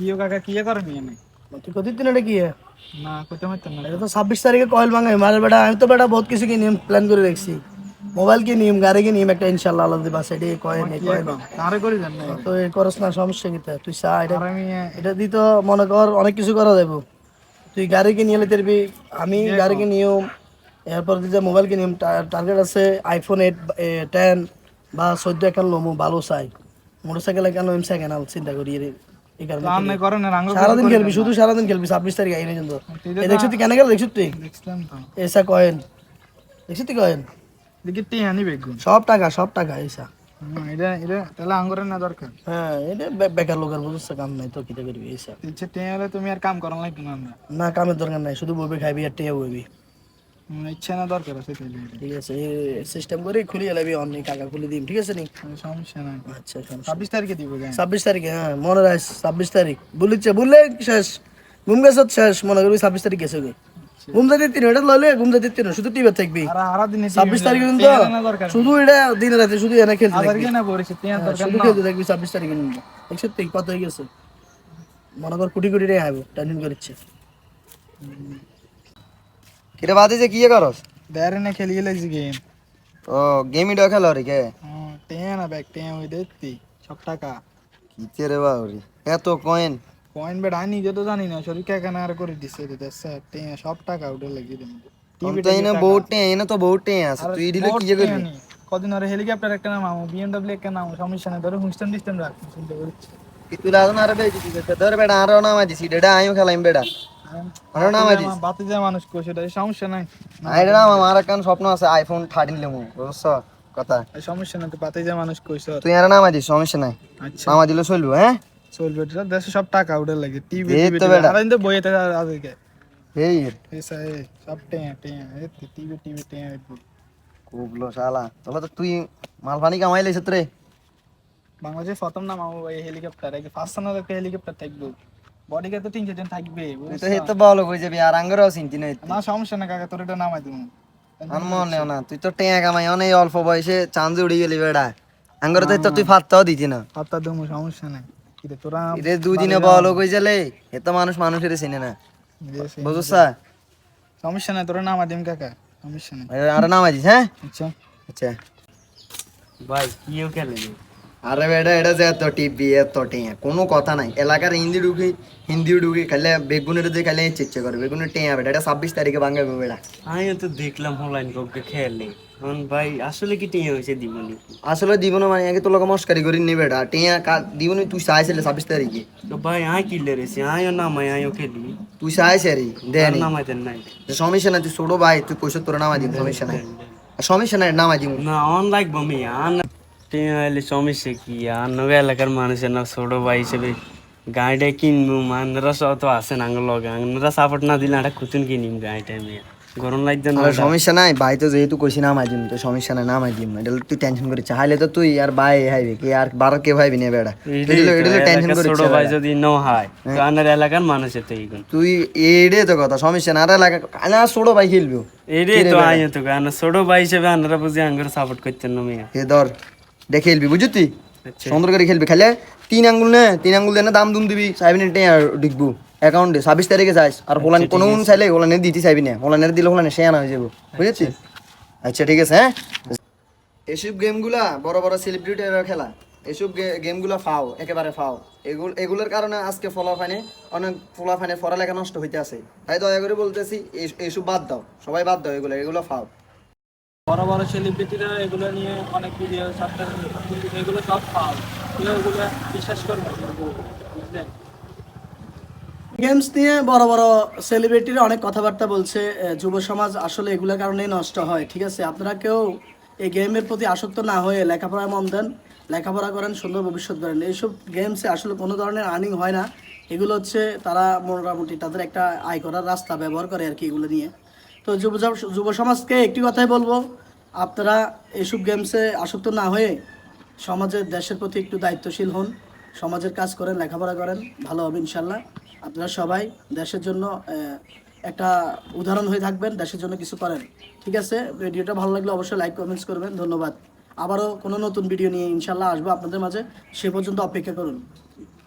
কিও কাকা কি করবি এনে তুই কতদিন দিন এটা কি না কইতে হইতো না এটা তো 26 তারিখে কয়েল ভাঙাই মার বেটা আমি তো বেটা বহুত কিছু কিনিম প্ল্যান করে রাখছি মোবাইল কিনিম গাড়ি কিনিম একটা ইনশাআল্লাহ আল্লাহ দিবা সেটি কয়েন আমার এই কি কয়েন কম তারে করি জান না তো এই করস না সমস্যা কি তুই চা এটা আর আমি এটা দি তো মনে কর অনেক কিছু করা যাবো তুই গাড়ি কিনে এলে তেরবি আমি কি গাড়ি কম কিনিও এরপর যে মোবাইল কিনিম টার্গেট আছে iPhone 8 10 বা 14 এখন লমু ভালো চাই মোটরসাইকেল কেন এম সেকেন্ড হ্যান্ড চিন্তা করি এই তো কারণে আর নাই করেন আর আঙ্গ কিছু সারাদিন করি খেলবি দেন না শুধু সারাদিন খেলবি 26 তারিখ আইনে কিন্তু তুই যে এই দেখছিস তুই কেন গেল দেখছিস তুই দেখছিলাম তো এসা কয়েন দেখছিস তুই কয়েন দেখি টি আনি বেগুন সব টাকা এসা এটা এটা তাহলে আঙ্গুরের না দরকার হ্যাঁ এটা বেকার লোকের বুঝছে কাম নাই তো কিটা করবি এসা ইচ্ছে টি হলে তুমি আর কাম করা লাগবে না না কামের দরকার নাই শুধু বইবে খাইবি আর টেয়া বইবি ইচ্ছা না দরকার আছে তাইলে ঠিক আছে সিস্টেম করে খুলি এলাবি অন্য টাকা খুলে দিম ঠিক আছে নি সমস্যা নাই আচ্ছা 26 তারিখে দিব যাই 26 তারিখে হ্যাঁ মনে রাখ 26 তারিখ বললে শেষ ঘুম গেছ শেষ মনে করবি 26 তারিখ গেছে ঘুম যাতে তিন এটা লইলে ঘুম যাতে তিন শুধু টিভি থাকবি আর আরা দিনে 26 তারিখে কিন্তু না দরকার শুধু এটা দিনে রাতে শুধু এনে খেলতে আদার থাকবি কে না পড়েছে টিয়ার দরকার শুধু না খেলতে থাকবি 26 তারিখে কিন্তু একশো ঠিক কত হয়ে গেছে মনে কর কোটি কোটি টাকা আইব টেনশন করিচ্ছে কিরে বাদি যে কি করস বেরে না খেলি লাগছে গেম ও গেমই ডা খেলো রে কে টিয়া না ব্যাগ টিয়া ওই দেখতি সব টাকা কিতে রে বাউরি এত কয়েন পয়েন্ট বেড আনি নিজে তো জানি না শরীর কে কেন আর করে দিছে তো দেখছে টিয়া সব টাকা উঠে লাগিয়ে দিন আমি তো এনে বহুটে এনে তো বহুটে আছে তুই দিলে কি যে করবি কদিন ধরে হেলিকপ্টার একটা নামাবো বিএমডব্লিউ একটা নামাবো সমস্যা নেই ধরে হুস্টন ডিস্টেন্স রাখ চিন্তা করছি কি তুই লাগন আরে বেজি দিতে ধর বেটা আরো নামাই দিছি ডেডা আইও খেলাইম বেটা আরো নামাই দিস বাতি যায় মানুষ কো সেটা সমস্যা নাই আইরে না আমার কান স্বপ্ন আছে আইফোন 13 লেমু বুঝছ কথা সমস্যা নাই তো বাতি যায় মানুষ কইছ তুই আরে নামাই দিস সমস্যা নাই আচ্ছা নামাই দিলে চলবো হ্যাঁ চলবে এটা দেশে সব টাকা উঠে লাগে টিভি এই টিভি তো বেটা। আর কিন্তু বইতে আজকে এই এসা এ সব টিয়া টিয়া এ টিভি টিভি টিয়া কুবলো শালা তাহলে তো তুই মাল পানি কামাই লাইছ রে বাংলাদেশে প্রথম নামাবো এই হেলিকপ্টার আগে ফার্স্ট সানার একটা হেলিকপ্টার থাকবে বডিগার্ড তো 3 জন থাকবে তুই তো হেতে ভালো কই যাবি আর আঙ্গরাও চিন্তি নাই না সমস্যা না কাকা তোর এটা নামাই দিমু আর মনে না তুই তো টেয়া কামাই অনেক অল্প বয়সে চাঁদে উড়ে গেলি বেড়া আঙ্গর তো তুই ফাত্তাও দিতি না হাতটা দমু সমস্যা নাই কিরে তোরা এরে দুদিনে বলো কই যালে এত মানুষ মানুষের চিনে না বুঝছস সমস্যা নাই তোরা নামাই দিম কাকা সমস্যা নাই আর নামাই দিস হ্যাঁ আচ্ছা আচ্ছা ভাই কিও খেলে আরে বেটা এটা যে এত টিপি এত টেয়া কোনো কথা নাই এলাকার হিন্দি ঢুকি খাইলে বেগুনের দিয়ে খাইলে ইচ্ছে করে বেগুনের টেয়া বেটা এটা 26 তারিখে ভাঙাবে বেটা আমিও তো দেখলাম হলাইন কাউকে খেলে এখন ভাই আসলে কি টিয়া হয়েছে দিবনি আসলে দিব না মানে আগে তো লোক মস্কারি করি নি বেটা টেয়া দিব নি তুই চাইছিলে 26 তারিখে তো ভাই আই কিলে রেছি আইও নামাই আইও খেলি তুই চাইছে রে দেনি নামাই দেন নাই সমস্যা নাই তুই ছোট ভাই তুই পয়সা তোর নামাই দিম সমস্যা নাই সমস্যা নাই নামাই দিম না অন লাগবো আমি আন টিয়া হলে সমস্যা কি আর নবে এলাকার মানুষের না ছোট ভাই হিসেবে গাড়িটা কিনবো মানরা সব তো আছে না লগে আনরা সাপোর্ট না দিলে একটা কুতুন কিনিম গাড়িটা আমি গরম লাগছে না আরে সমস্যা নাই ভাই তো যেহেতু কইছি নামাই দিম তো সমস্যা নাই নামাই দিম এটা তুই টেনশন করিস চাইলে তো তুই আর ভাই হাইবে কি আর বার কে ভাইবি না বেড়া এটা টেনশন করিস ছোট ভাই যদি ন হয় তো আনার এলাকার মানুষের তো এইগুলো তুই এডে তো কথা সমস্যা না আর লাগা না ছোট ভাই খেলবো এরে তো আইও তো আনা ছোট ভাই হিসেবে আনারা বুঝি আঙ্গুর সাপোর্ট করতেন না মিয়া এ ধর দেখে খেলবি বুঝতি আচ্ছা সুন্দর করে খেলবি খেলে 3 আঙ্গুল দিয়ে দাম দুম দিবি চাইবি না টেয়া ঢুকবো অ্যাকাউন্টে 26 তারিখে যাইস আর হোলান কোনো চাইলে হোলানের দিতে চাইবি না হোলানের দিলে হোলানে সে আনা হয়ে যাবো বুঝেছিস আচ্ছা ঠিক আছে হ্যাঁ এসব গেমগুলা বড় বড় সেলিব্রিটিরা খেলা এসব গেমগুলো ফাও একেবারে ফাও এগুলোর কারণে আজকে অনেক ফলাফানে পড়ালেখা নষ্ট হইতে আছে তাই দয়া করে বলতেছি এসব বাদ দাও সবাই বাদ দাও এগুলো ফাও বড় বড় সেলিব্রিটিরা এগুলো নিয়ে অনেক ভিডিও সাবস্ক্রাইব কিন্তু এগুলো সব ফাল কেউ এগুলো বিশ্বাস করবে না, বুঝলেন গেমস নিয়ে বড় বড় সেলিব্রিটিরা অনেক কথাবার্তা বলছে যুব সমাজ আসলে এগুলোর কারণেই নষ্ট হয় ঠিক আছে আপনারা কেউ এই গেমের প্রতি আসক্ত না হয়ে লেখাপড়ায় মন দেন লেখাপড়া করেন সুন্দর ভবিষ্যৎ করেন এইসব গেমসে আসলে কোনো ধরনের আর্নিং হয় না এগুলো হচ্ছে তারা মোটামুটি তাদের একটা আয় করার রাস্তা ব্যবহার করে আর কি এগুলো নিয়ে তো যুব সমাজকে একটি কথাই বলবো আপনারা এইসব গেমসে আসক্ত না হয়ে সমাজের দেশের প্রতি একটু দায়িত্বশীল হন সমাজের কাজ করেন লেখাপড়া করেন ভালো হবে ইনশাল্লাহ আপনারা সবাই দেশের জন্য একটা উদাহরণ হয়ে থাকবেন দেশের জন্য কিছু করেন ঠিক আছে ভিডিওটা ভালো লাগলে অবশ্যই লাইক কমেন্টস করবেন ধন্যবাদ আবারও কোনো নতুন ভিডিও নিয়ে ইনশাল্লাহ আসবো আপনাদের মাঝে সে পর্যন্ত অপেক্ষা করুন